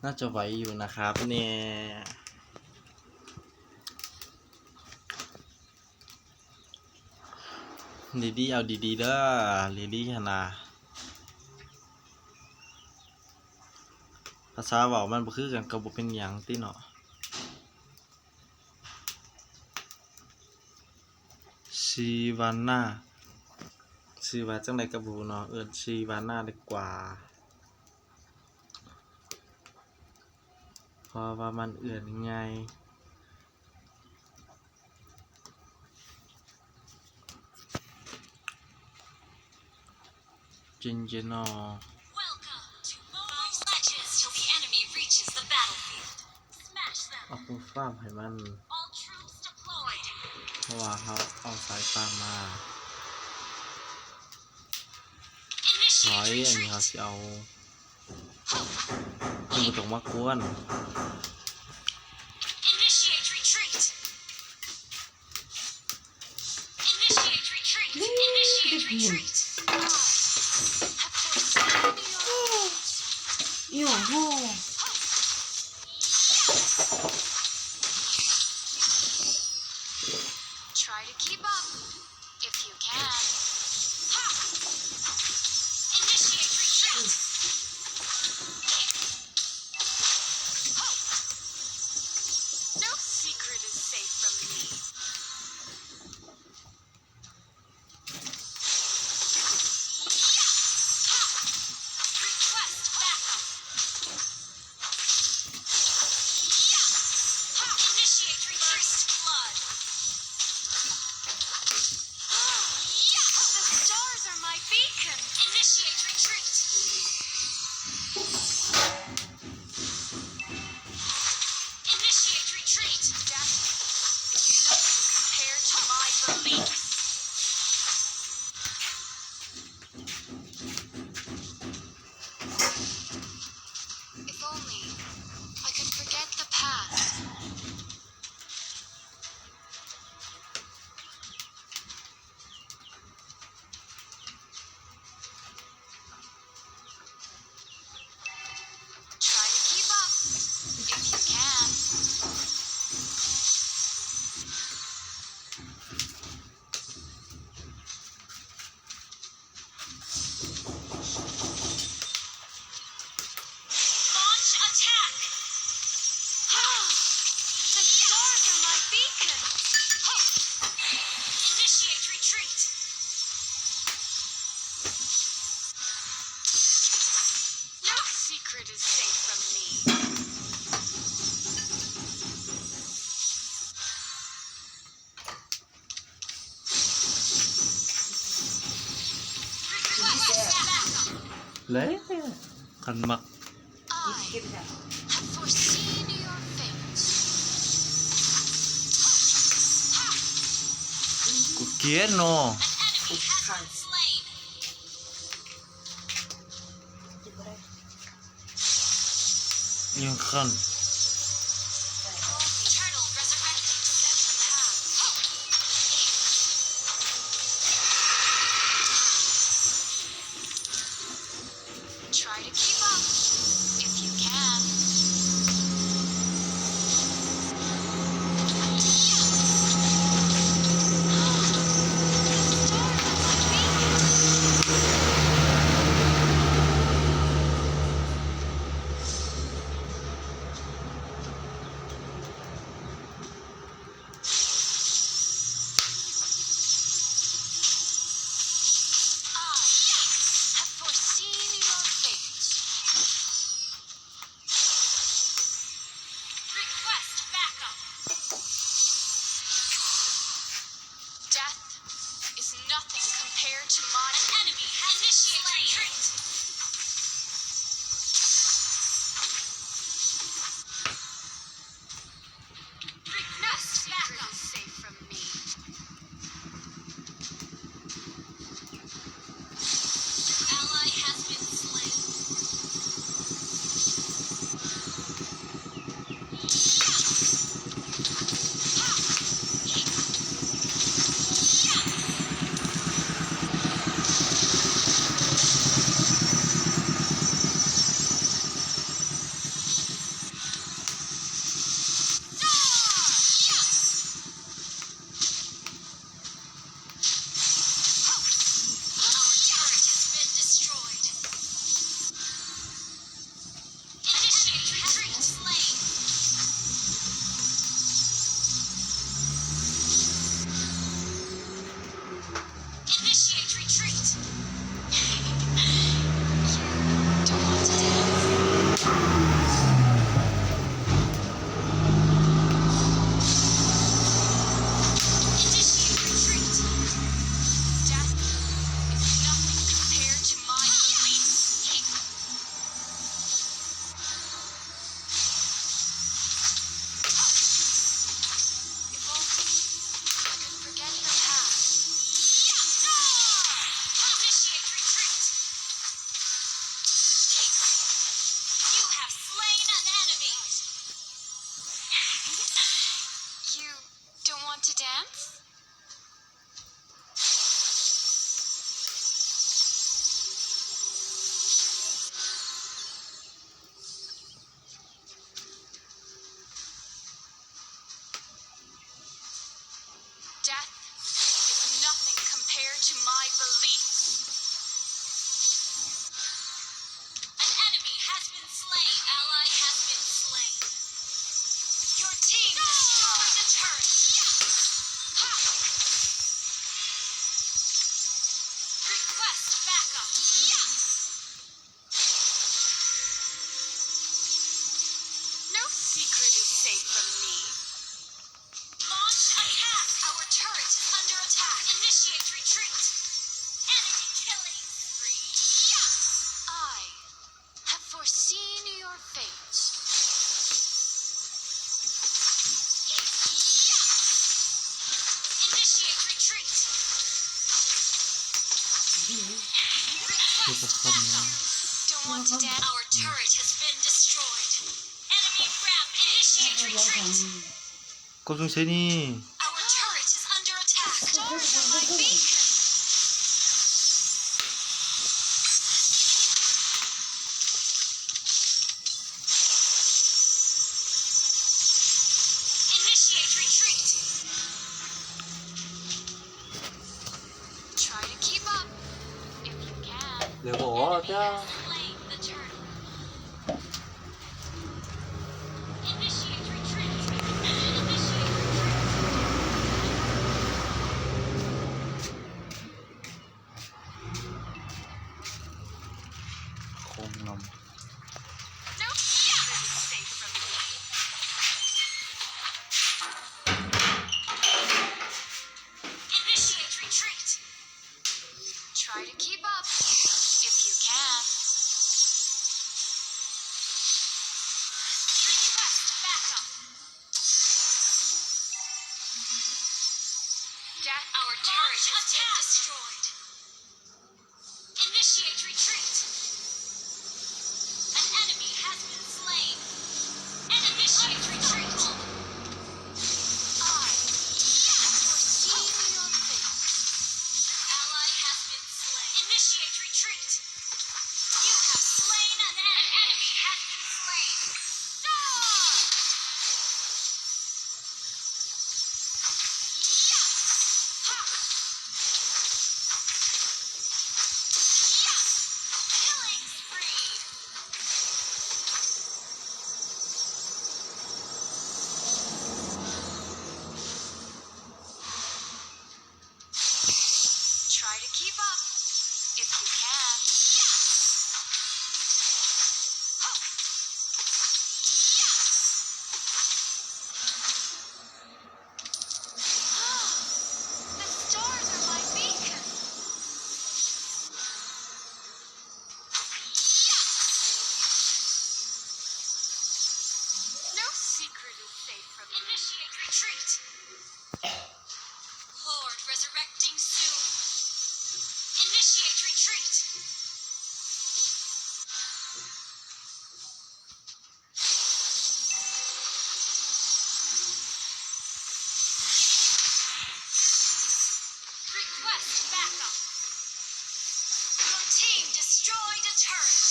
น่าจะไหวอยู่นะครับเนี่ยดีๆเอาดีๆเด้อดีๆนะภาษาเว้ามันบ่คือกันก็บ่เป็นหยังติเนาะชีวาน่าชื่อว่าจังไดก็บ่รู้เนาะชีวาน่าดีกว่าเพราะว่ามันง่ายจินเจนอเอาปืนฟ้ามให้มันเพราะว่าเขาเอาสายฟ้ามาถอยอันนี้เขาสิเอาคุณบ่ต้องมากวน哟吼！Try to keep up if you can. Initiate retreat. No secret is safe from me. Request backup. Initiate retreat. Blood. The stars are my beacon. Initiate retreat. Initiate retreat. Death is nothing compared to my beliefs. If only I could forget the past. Try to keep up if you can. Launch attack. The stars are my beacon. Initiate retreat. No secret is safe from me. Request backup. เลยคันมัก I have foreseen your fate. กูเกลียดเนาะ An enemy has been slain. ยังคัน Eternal resurrecting set the path. Try to keep up if you can. I have foreseen your fate. Request backup. Death is nothing compared to my enemy. Initiate retreat. Request backup. Is safe from me. Ally has been slain. คือสักคนนะ Don't want to dance. Our turret has been destroyed. Enemy rapid. Initiate retreat. กดตรงใช้นี่ Our turret is under attack. Stars are my beacon. Initiate retreat. Try to keep up if you can. เดี๋ยวบอกว่าจ้า Slain the turret. Initiate retreat. Initiate retreat. โคมนม No secret is safe from me. Initiate retreat. Try to keep up if you can. Request backup. Our turret has been destroyed. Initiate retreat. An enemy has been slain. And initiate retreat. I have foreseen your fate. An ally has been slain. Initiate retreat. You have slain an enemy. An enemy has been slain. Die! Yeah! Ha! Yeah! Killing spree. Try to keep up if you can. Ho! The stars are my beacon. No secret is safe from me. Initiate retreat. Lord resurrecting soon. Initiate retreat. Request backup. Your team destroyed a turret.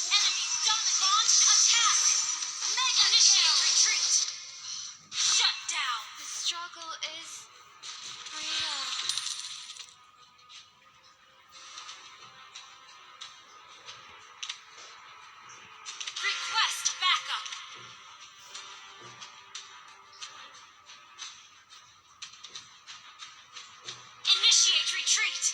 Enemy done. Launch attack. Mega initiate retreat. Shut down. The struggle is real. Request backup. Initiate retreat.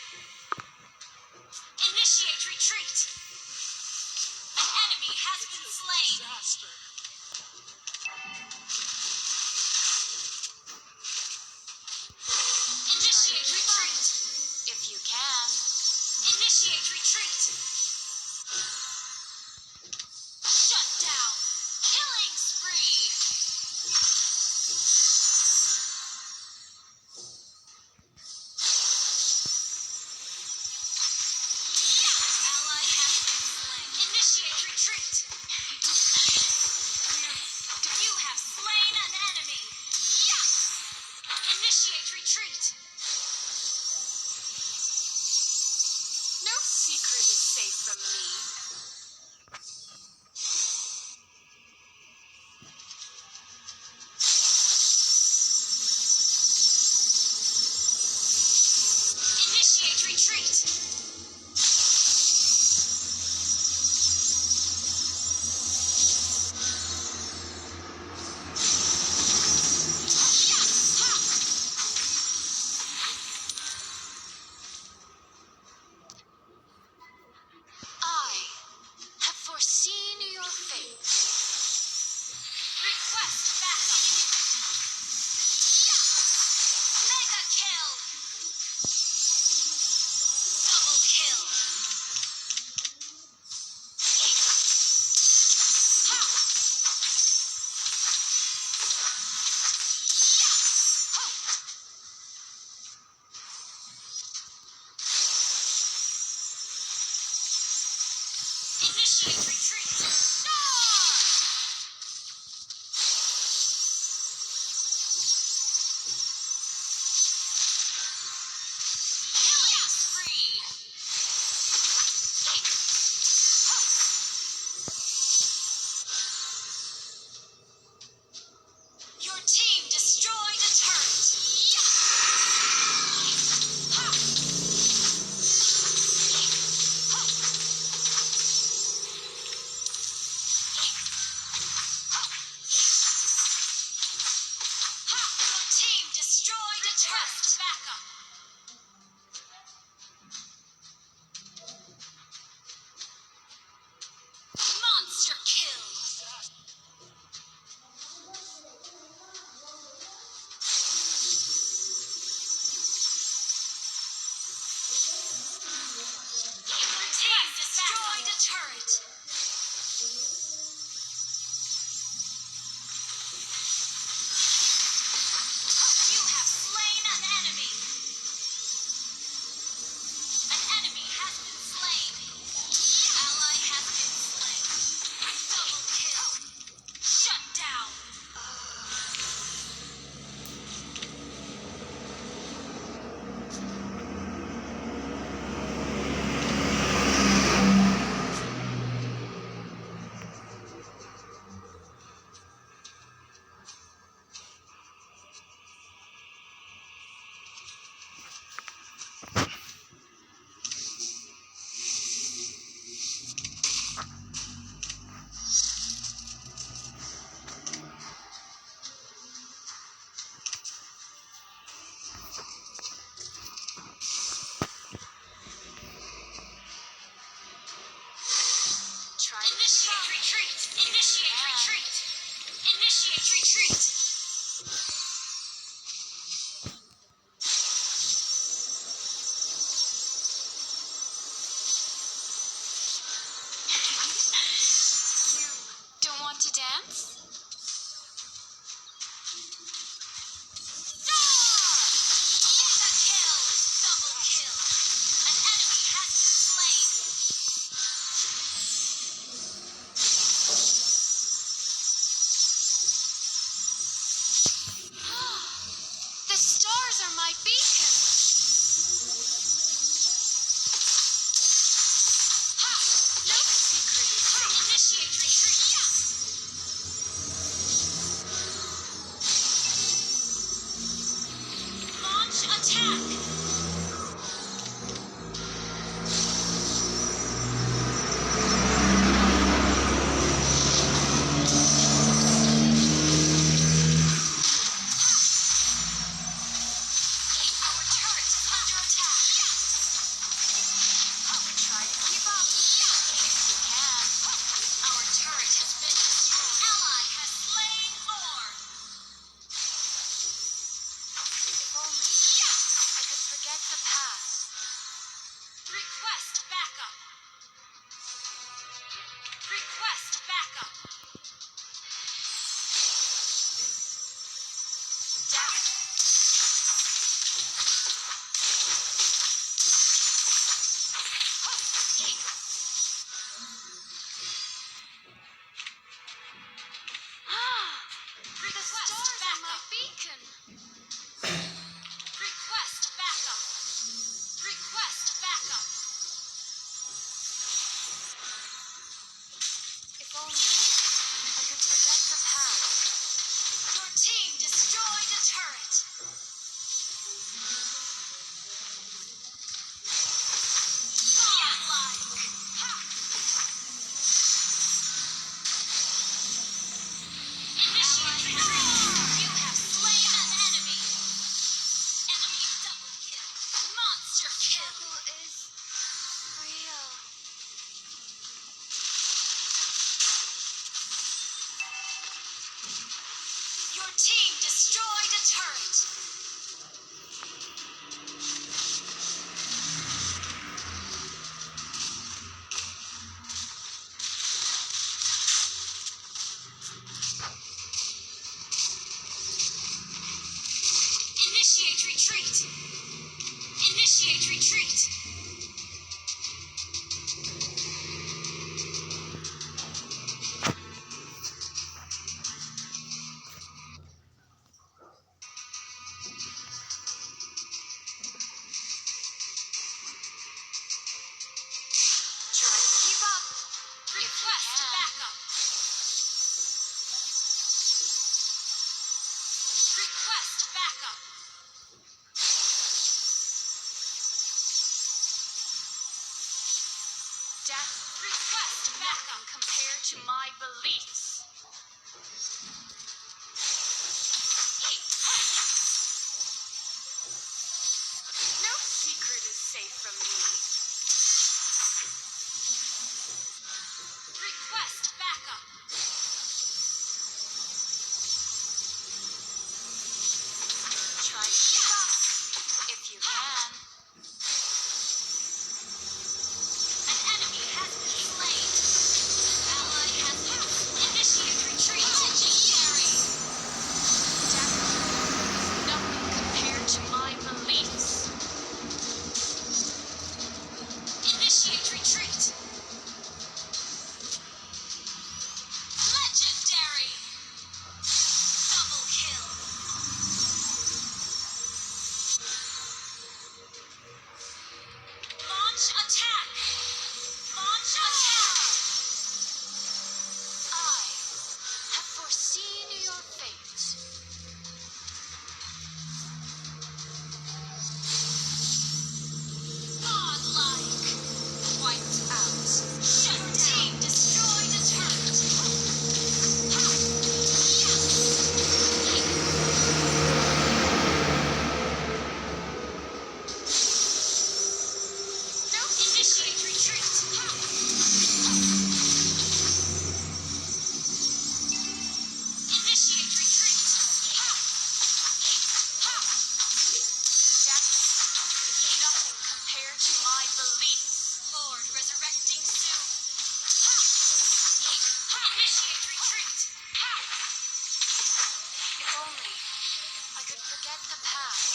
Forget the past.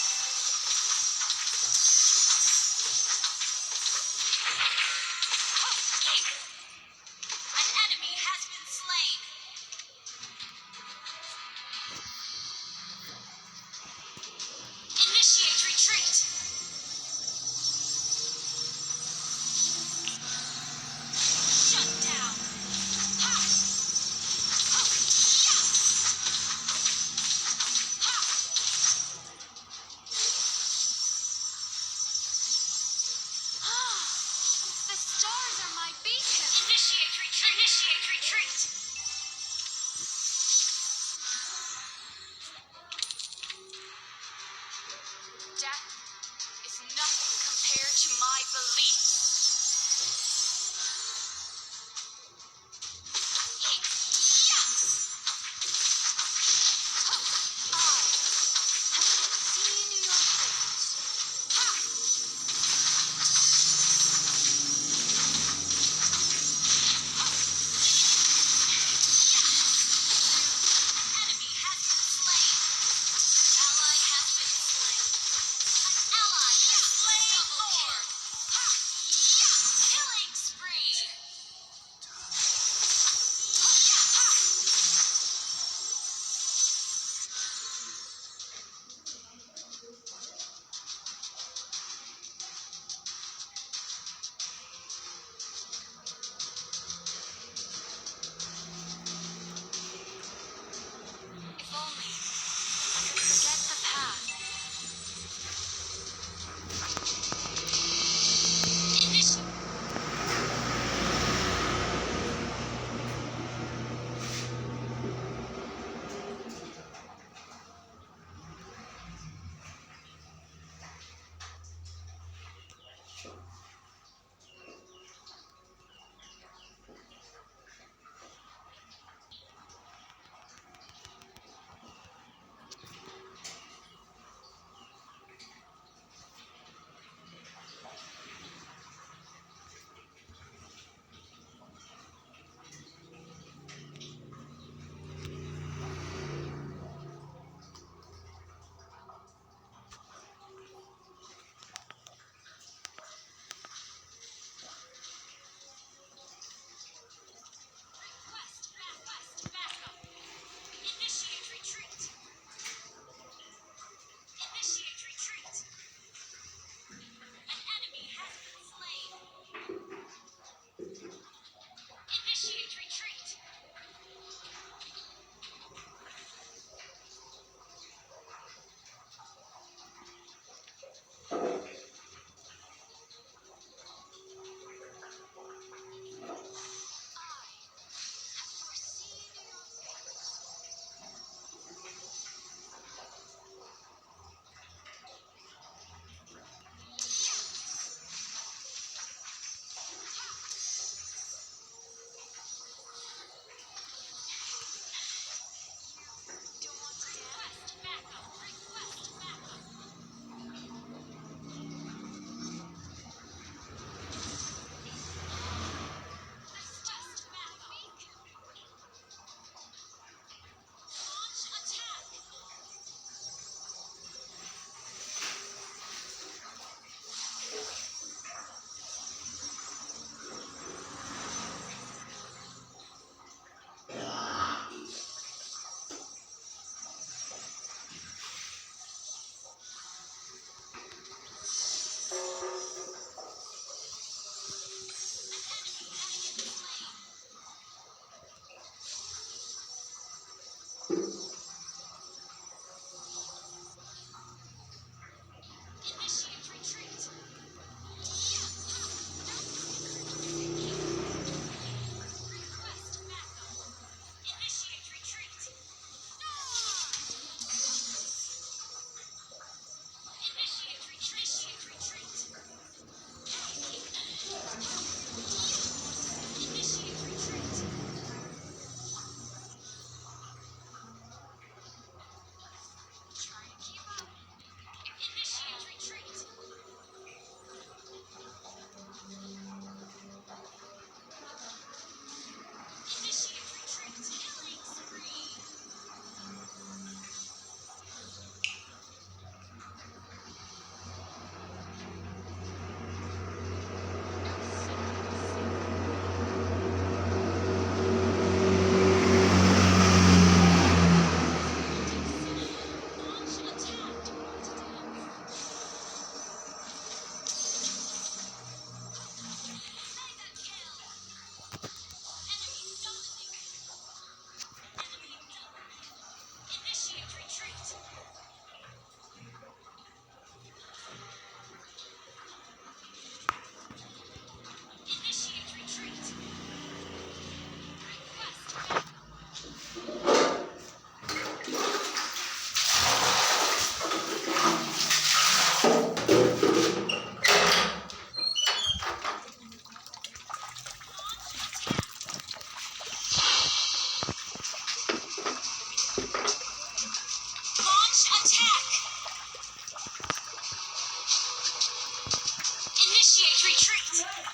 An enemy has been slain. Initiate retreat. Shut down. Ha! Ho! Ya! Ha!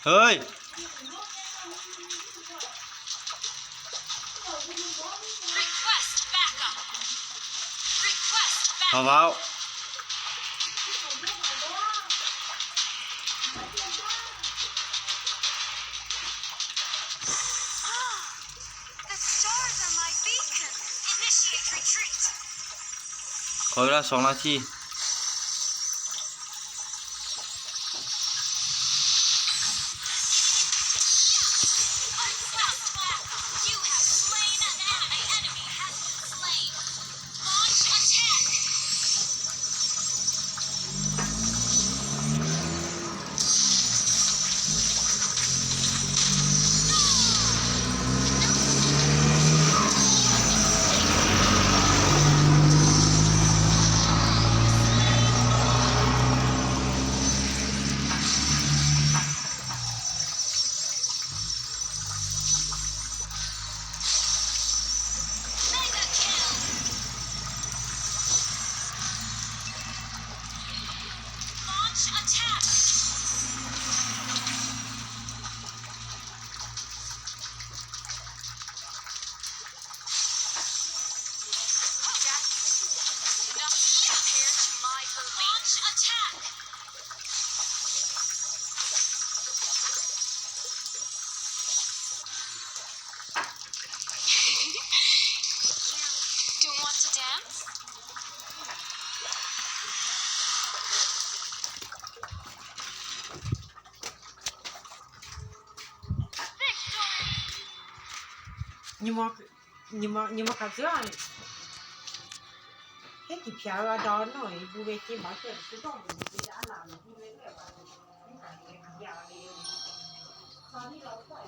เฮ้ย Request backup. Request เบา backup. ๆ The stars are my beacon. Initiate retreat. ขอเวลา2 นาที Request backup. You have slain an enemy. An enemy has been slain. Launch attack. Mega kill. Launch attack. Nothing compared to my belief. Launch attack. You don't want to dance? nhưng mà cả giữa hết thì phía đó nổi bù về kia bảo chuyện cứ còn mình đã làm thì lấy cái bảo những cái gì sau đi đâu phải